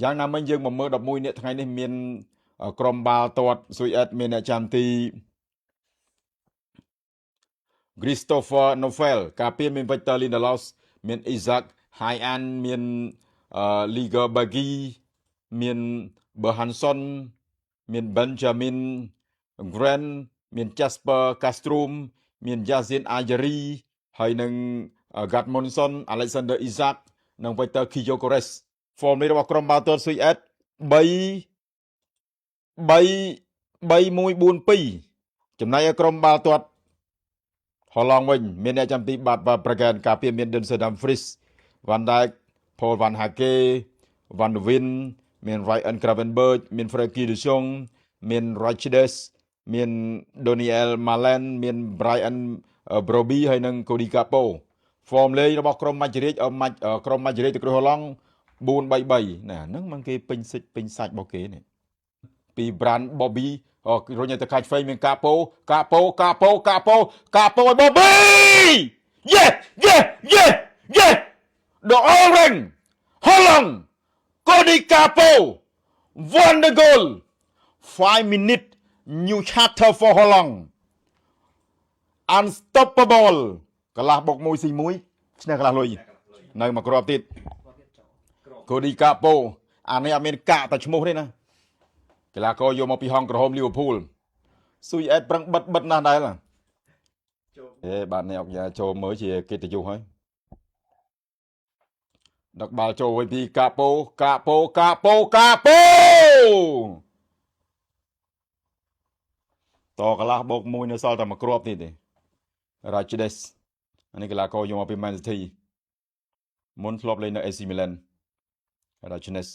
យ៉ាងណាមិញយើងមកមើល11នាក់ថ្ងៃនេះមានក្រុមបាល់ទាត់ស៊ុយអិតមានអ្នកចាំទី Christopher Novel ការពារមាន Victor Lindelof មាន Isaac Hyan មាន Liga Bagi មាន Berhanson មាន Benjamin Grant មាន Jasper Castrum មាន Yazin Ayari ហើយនឹង Gudmundsson Alexander Isak និង Victor Gyökeres form នេះរបស់ក្រុមបាល់ទាត់ស៊ុយអិត3-1-4-2 ចំណែកឲ្យក្រុមបាល់ទាត់ហូឡង់វិញមានអ្នកចាំទីបាត់ប្រកានការពារមាន Denzel Dumfries Van Dijk Paul Van Hake Van de Ven មាន Ryan Gravenberch មាន Frenkie de Jong មាន Rachides មាន Daniel Malen មាន Brian Broby ហើយនិង Cody Gakpo form លេងរបស់ក្រុមម៉ាច់រាជក្រុមម៉ាច់រាជទៅក្រុមហូឡង់4-3-3ណាហ្នឹងมันគេពេញសិចពេញសាច់របស់គេនេះពី Brand Bobby រុញទៅកាច់ហ្វេងមានកាប៉ូឲ្យ Bobby yeah the orange Holland Cody Gakpo won the goal 5 minutes new chapter for Holland unstoppable កន្លះបុក1ស៊ី1ឈ្នះកន្លះលុយនៅមកគ្រាប់ទៀត Cody Gakpo អានេះអត់មានកាក់តែឈ្មោះទេណាកីឡាករយកមកពីហង្សក្រហមលីវើពូលស៊ុយអេតប្រឹងបិទណាស់ដែរបាទអ្នកអង្គការចូលមើលជាកិត្តិយសហើយដឹកបាល់ចូលវិញពីកាប៉ូតកន្លះបូក1នៅសល់តែមួយគ្រាប់ទៀតទេ Rachides អានេះកីឡាករយកមកពី Man City មុនធ្លាប់លេងនៅ AC Milan Rachides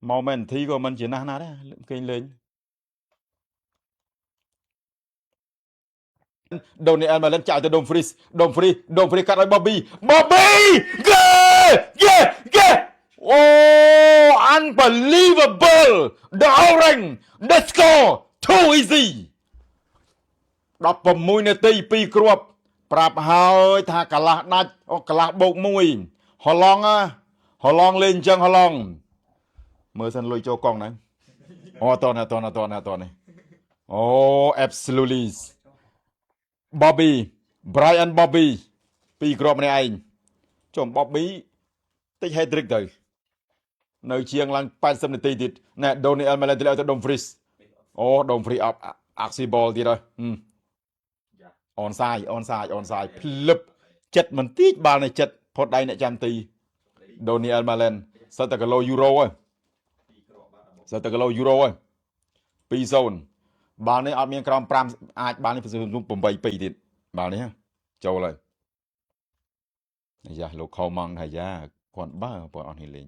មក Man City ក៏មិនជាណាស់ណាដែរគេលេង Daniel Malen ចាក់ទៅ Dumfries កាត់ឲ្យ Bobby yeah oh unbelievable the orange the score too easy 16នាទី2គ្រាប់ប្រាប់ហើយថាកន្លះដាច់កន្លះបូក1ហូឡង់លេងអញ្ចឹងហូឡង់មើលសិនលុយចូលកង់ហ្នឹងអត់តនេះអូ absolutely Bobby Brian Bobby 2គ្រាប់ម្នាក់ឯងចុះ Bobby តិច hat-trick ទៅនៅជាងឡើង80នាទីទៀតណែ Daniel Malen ទៅ Dumfries អូ Dumfries up axi ball ទៀតហើយអនសាយភ្លឹបចិត្តមិនតិចបាល់នេះចិត្តផុតដៃអ្នកចាំទី Daniel Malen សិតតែគីឡូយូរ៉ូហើយ2-0 បាល់នេះអត់មានក្រោម5អាចបាល់នេះ8-2ទៀតបាល់នេះចូលហើយអាយ៉ាលោកខោម៉ង់អាយ៉ាគាត់បើគាត់អត់នេះលេង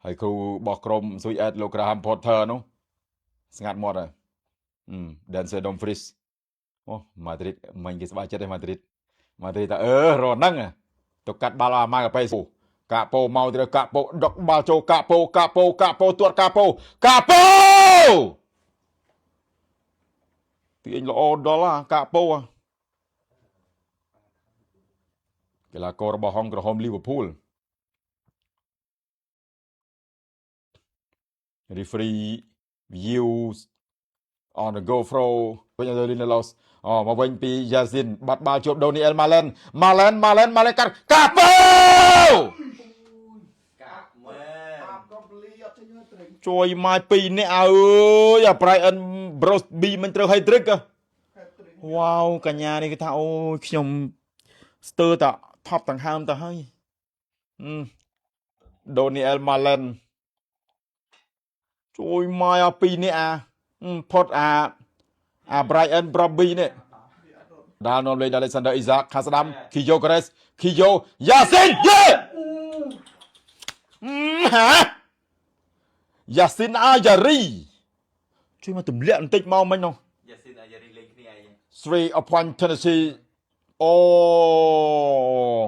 ហើយគ្រូរបស់ក្រុមស៊ុយអេតលោក Graham Potter នោះស្ងាត់មាត់ហើយ Denzel Dumfries អូ Madrid មិញគេស្បាយចិត្តឯ Madrid តែរហ្នឹងទៅកាត់បាល់អាម៉ាកាប៉េកាប៉ូមកទៅកាប៉ូដកបាល់ចូលកាប៉ូទាត់កាប៉ូទាញល្អដល់កាប៉ូកីឡាកររបស់ហង្សក្រហមលីវើពូល referee views on the go throw វិញទៅ Lindelof មកវិញពី Yazin បាត់បាល់ជួប Daniel Malen កាត់កាប៉ូជួយមក2នាក់អើយអា Brian Brosby មិនត្រូវ hat-trick វ៉ាវកញ្ញានេះគេថាអូយខ្ញុំស្ទើរតែថប់ដង្ហើមទៅហើយDaniel Malen ជួយមកអា2នាក់ផុតអា Brian Brosby នេះដាល់នាំលេង Alexander Isak ខាងស្ដាំ Gyökeres Yazin Yazin Ayari ជួយមកទម្លាក់បន្តិចមកមិញនោះ Yazin Ayari លេងគ្នាឯង 3 point Tennessee oh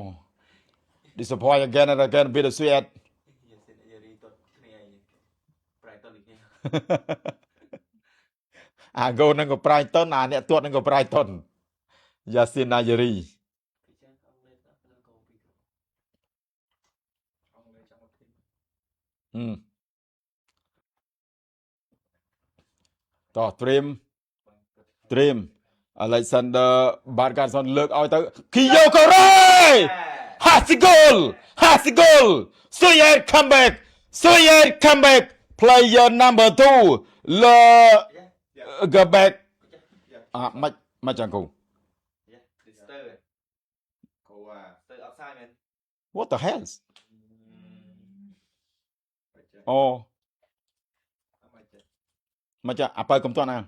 disappoint again and again with the Sweat Yazin Ayari ទាត់គ្នាឯង Brighton នេះ អាហ្គោនឹងក៏ Brighton អាអ្នកទាត់នឹងក៏ Brighton Yazin Ayari ต่อเตรียม Alexander Bargason เลือกเอาแต่คิโยโกเร50 goal Suyer comeback player number 2 le Gebek มาจังกู What the hell อ๋อมาจะไปกลมตัวนะ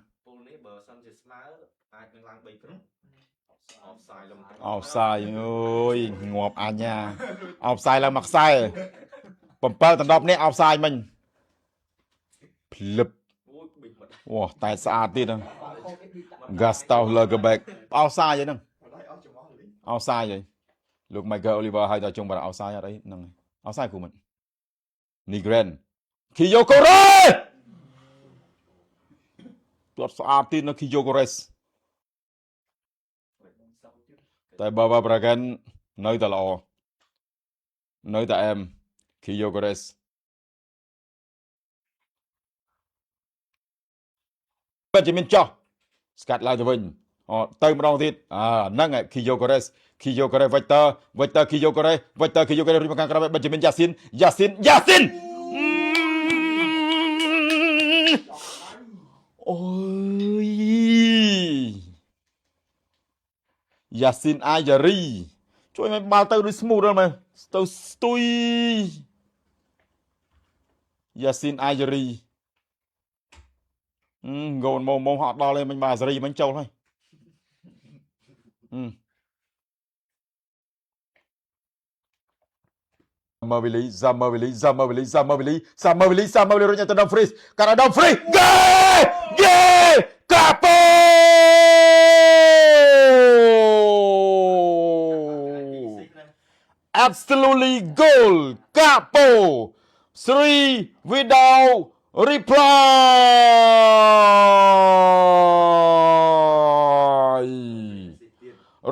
เอาทรายโอ้ยงวบอาญาเอาทรายแล้วมักทรายผมเปิดตันดอบนี้เอาทรายมันพลึบโอ้ตายสะอาดดีนะกัสตาเลอร์กแบกเอาทรายเลยนึงเอาทรายเลยลูกไมเคิลโอลิเวอร์ให้ตาจงไปเอาทรายอะไรนั่งเอาทรายกูมันนิเกรนคิโยโกเรตัวสะอาดดีนะคิโยโกเรสแต่บาประกันน้อยแต่ละน้อยแต่คิโยโกเรสเป็นจิมินจ่อสกัดลายตัววินอ๋อเติมรองทิศนั่งไงคิโยโกเรสไวเตอร์คิโยโกเรริมกลางกระเบนจิมินยาซินโอ้ยยาซินอายารีช่วยมันบาลเตอร์ดูสมูทได้ไหมเตอร์สตุยยาซินอายารีโกนมองหอดดอเลยมันบาสรีมันเจ้าเลยซามมาวิลีรถจะดัมฟรีสการดัมฟรีเย่กาโปabsolutely goal Capo 3 without reply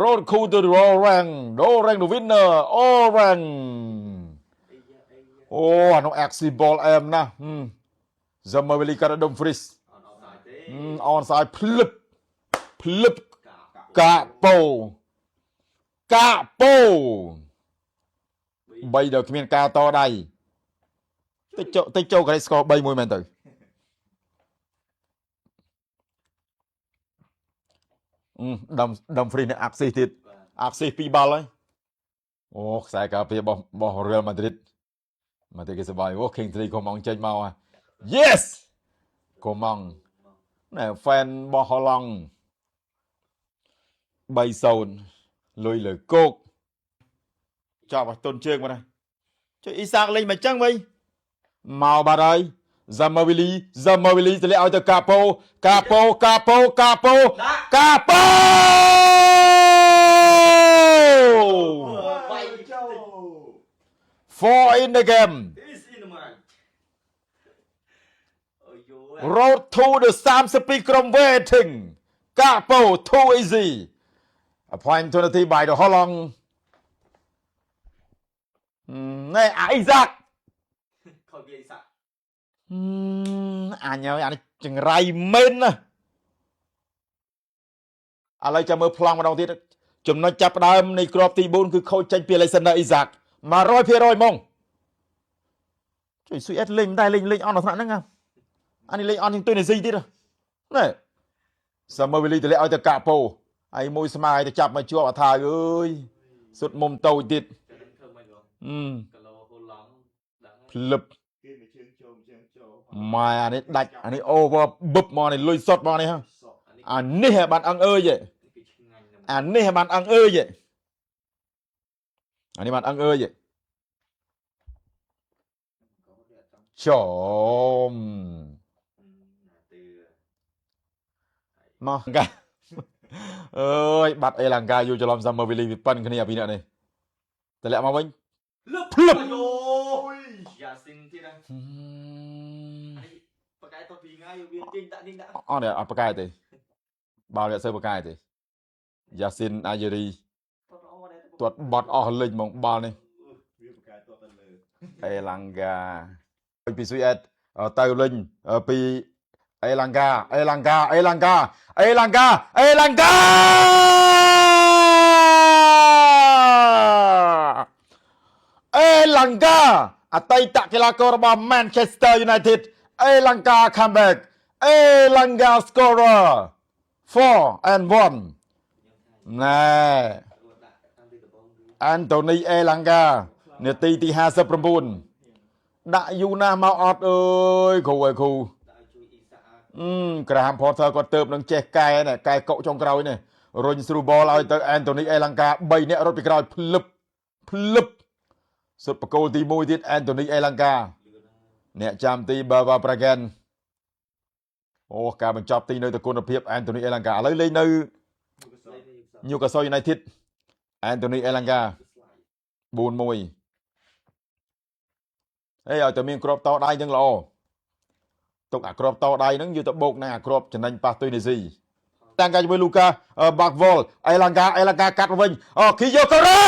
road cool to the rank the winner all rank โอ้น้องแอ็กซี่บอลนะจะมาเวลีการดมฟริสออนไซด์พลึบกาโปใบเดียวเมียนกาต่อได้ติโจกันสกอร์ใบมวยแมนเตอร์ดมฟรีเนี่ยอักซี่ติดอักซี่ปีบอลเลยโอ้สายกาเปียบอเรอัลมาดริดมาเตะกันสบายโอ้คิงทรีก็มองเจนมาว่ะ yes ก็มองเนี่ยแฟนบอลฮอลลังใบโซนลุยเลยโกกชอบต้นเชือกมาเลยchoอีสากเลยมาจังไว้มาบาร์ายซามาวิลีจะเลยเอาแต่กาโป four in the game road to the 30 กรัม waiting กาโป too easy a point 20 นาที by the Holland นี่อีซักเนี่ยจังไรเมนนะอะไรจะมือพลังมาดองที่จมน้อยจับดามในกรอบตีบุญคือเขาใจเปลี่ยนอะไรสันดาอีซักมา100%มงช่วยสุยเอสเล่นได้เล่นออนหนักนั่งไงอันนี้เล่นออนยังตัวในซีที่ละนี่สมัยเวลีแต่เล่นเอาแต่กาโปไอ้มวยสมัยแต่จับมาชั่วอาทายเอ้ยสุดมุมโตติดพลึบมาอันนี้ดัดอันนี้โอเวอร์บุบมาในลุยสดมาในฮะอันนี้ให้บันอังเอ้ยอันนี้ให้บันอังเอ้ยอันนี้บันอังเอ้ยชมมากันเอ้ยบัดเอลังกาอยู่จะลอมซัมเมอร์วิลลี่ปั้นขณีปีนี้นี่แต่ละมาวิ่งพลึบอย่าซินที่นั่นประกายตัวปีง่ายอยู่เวียนจริงตะนิ่งตะอ๋อเนี่ยประกายตีบาวเนี่ยเซอร์ประกายตีอย่าซินอาเยรีตัวบอดออกเลยมองบอลนี่ អេឡាំងកាពីស៊ុយអេតទៅលេងពីអេឡាំងកាអេឡាំងកាអេឡាំងកាអេឡាំងកាអេឡាំងកាអេឡាំងកាអតីតកីឡាកររបស់ Manchester United អេឡាំងកា comeback អេឡាំងកា scorer 4-1 ណែ Anthony អេឡាំងកានាទីទី59ដាក់យូណាស់មកអត់អើយគ្រូអើយគ្រូក្រាម Potter គាត់ទៅនឹងចេះកែណែកែកុកចុងក្រោយនេះរុញស្រូបលឲ្យទៅ Anthony អេឡាំងកា3នាក់រត់ពីក្រោយភ្លឹបសុទ្ធបកគោលទី1ទៀត Anthony អេឡាំងកាអ្នកចាំទី Bava Pragen អូការបញ្ចប់ទីនៅទៅគុណភាព Anthony អេឡាំងកាឥឡូវលេងនៅ Newcastle United Anthony អេឡាំងកា 4-1 អេឲ្យតែមានគ្រាប់តដៃចឹងល្អទុកអាគ្រាប់តដៃហ្នឹងយកទៅបោកនឹងអាគ្រាប់ចំណេញប៉ះទុយនេស៊ីតាំងកាជាមួយលូកាបាក់វលអេឡាំងកាកាត់វិញគីយ៉ូកូរ៉េ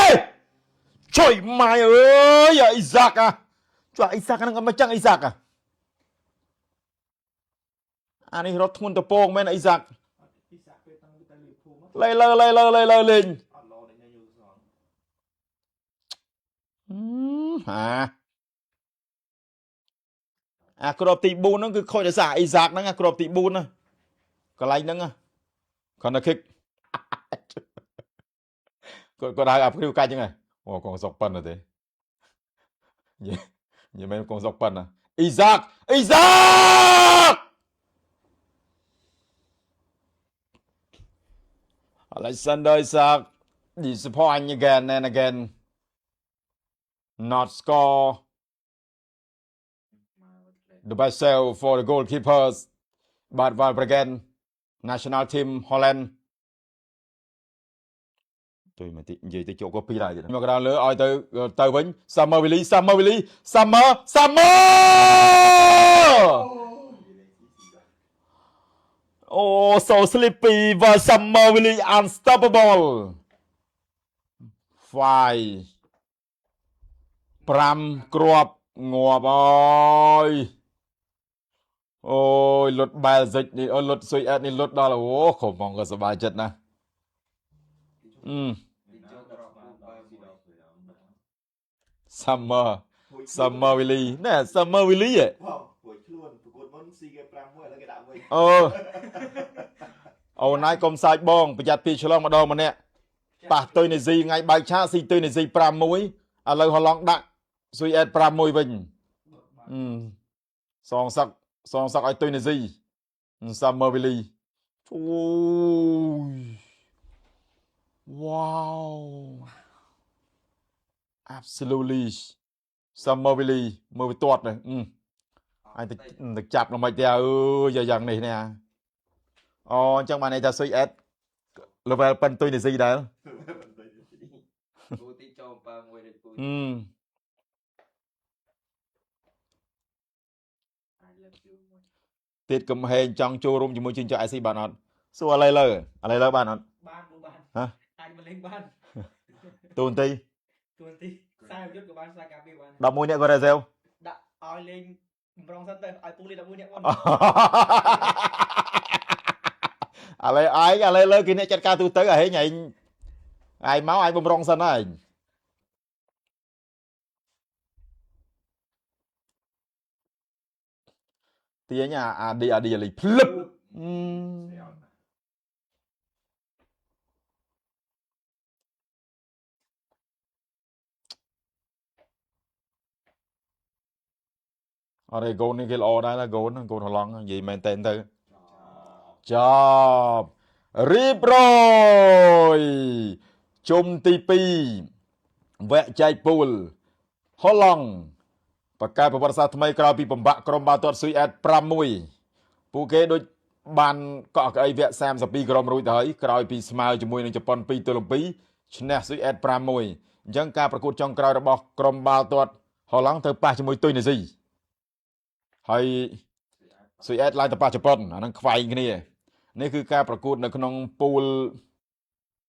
ជួយម៉ែអើយអ៊ីសាក់ជួយអ៊ីសាក់ហ្នឹងមិនចឹងអ៊ីសាក់អានេះរត់ធ្ងន់ទៅពងមែនអ៊ីសាក់លេងអាគ្រាប់ទី4ហ្នឹងគឺខូចដោយសារអ៊ីសាក់ហ្នឹងអាគ្រាប់ទី4ណាកន្លែងហ្នឹងគាត់ទៅ kick គាត់ហៅអាព្រីវកាច់ចឹងហ៎អូកងសុកប៉ិនទេនិយាយមែនកងសុកប៉ិនណាអ៊ីសាក់ Alexander Isak disappointing again and again not score the best save for the goalkeepers but Valbregen national team Holland ជួយមកតិចនិយាយទៅជោគក៏2ដែរទៀតមកក្រៅលើឲ្យទៅវិញ Summer Willy Oh so sleepy but Summer Willy unstoppable 5 គ្រាប់ងាប់អើយអូយលុតបែលសិចនេះអូលុតស៊ុយអេតនេះលុតដល់អូក្រុមហ្មងក៏សប្បាយចិត្តណាស់Summer Willy ណែ Summer Willy ហ៎ពួយខ្លួនប្រកួតមុនស៊ីគេ5មួយឥឡូវគេដាក់វិញអូនឯងកុំសាច់បងប្រយ័ត្នពីឆ្លងម្ដងម្នាក់ប៉ះទុយនេស៊ីថ្ងៃបើកឆាស៊ីទុយនេស៊ី5-1ឥឡូវហឡង់ដាក់ស៊ុយអេត5-1វិញសងសឹកឲ្យទុយនេស៊ី Summer Willy អូយ Wow absolutely Summer Willy មើលវាទាត់ហ្នឹងអញទៅចាប់ល្មិចទេអើយយ៉ាងនេះនេះអូអញ្ចឹងបានន័យថាស៊ុយអេត level ប៉ិនទុយនេស៊ីដែរអូទីចូល7-1ដូចពូទៀតកំហែងចង់ចូលរួមជាមួយជើងចៅ IC បានអត់សួរឥឡូវបានអត់បានហ៎អាចមកលេងបានទូនទីខ្សែយុទ្ធក៏បានខ្សែការពារបាន11នាក់ក៏រ៉េសែលដាក់ឲ្យលេងបំរុងសិនទៅឲ្យពូលេង11នាក់បងឥឡូវលើគេអ្នកចាត់ការទូទៅហែងឯងមកឲ្យបំរុងសិនហើយទាញអាឌីលេងភ្លឹបអរេ goal នេះគេល្អដែរណា goal ហឡង់និយាយមែនតើទៅចប់រៀបរយជុំទី2វគ្គចែកពូលហឡង់បកកើតប្រវត្តិសាស្ត្រថ្មីក្រោយពីបំបាក់ក្រុមបាល់ទាត់ស៊ុយអេត 5-1 ពួកគេដូចបានកក់កៅអីវគ្គ32ក្រុមរួចទៅហើយក្រោយពីស្មើជាមួយនឹងជប៉ុន 2-2 ឈ្នះស៊ុយអេត 5-1 អញ្ចឹងការប្រកួតចុងក្រោយរបស់ក្រុមបាល់ទាត់ហឡង់ទៅប៉ះជាមួយទុយនេស៊ីហើយស៊ុយអេតឡើងទៅប៉ះជប៉ុនអានឹងខ្វែងគ្នានេះគឺការប្រកួតនៅក្នុងពូល